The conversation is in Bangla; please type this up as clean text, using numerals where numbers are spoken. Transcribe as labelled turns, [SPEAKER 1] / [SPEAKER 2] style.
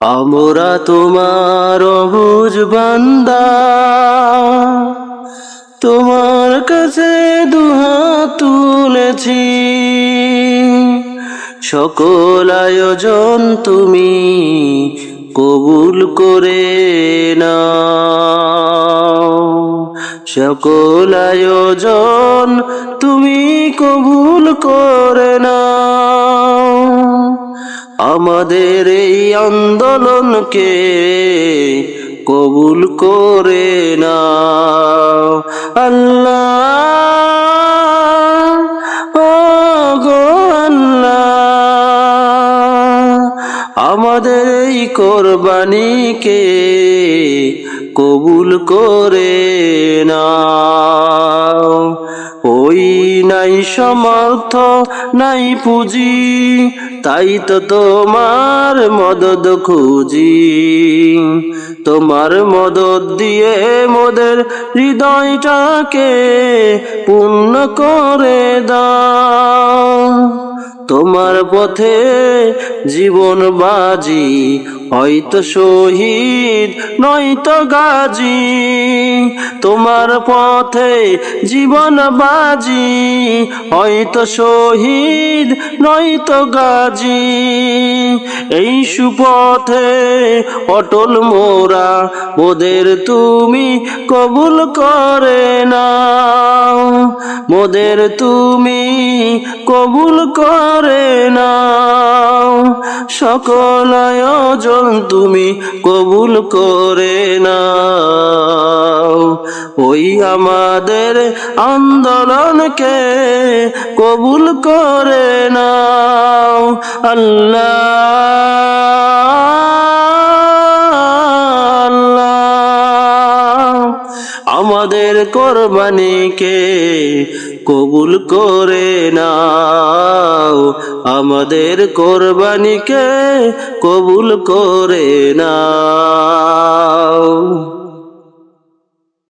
[SPEAKER 1] আমরা তোমার অবুঝ বান্দা, তোমার কাছে দুহাত তুলেছি। সকল আয়োজন তুমি কবুল করে নাও, সকল আয়োজন তুমি কবুল করে নাও। আমাদের এই আন্দোলনকে কবুল করে নাও আল্লাহ, ও গো আল্লাহ। আমাদের এই কোরবানিকে কবুল করে নাও। ওই নাই সমর্থ নাই পুঁজি, তাই তো তোমার মদদ খুঁজি। তোমার মদদ দিয়ে মোদের হৃদয়টাকে পূর্ণ করে দাও। তোমার পথে জীবন বাজি, হয়তো শহীদ নয়তো গাজী। তোমার পথে জীবন বাজি, হয়তো শহীদ নয়তো গাজী। এই সুপথে অটল মোরা, মোদের তুমি কবুল করে নাও, মোদের তুমি কবুল করে নাও। সকল আয়োজন তুমি কবুল করে নাও। ওই আমাদের আন্দোলনকে কবুল করে নাও আল্লাহ। আমাদের কোরবানিকে কবুল করে নাও, আমাদের কোরবানিকে কবুল করে নাও।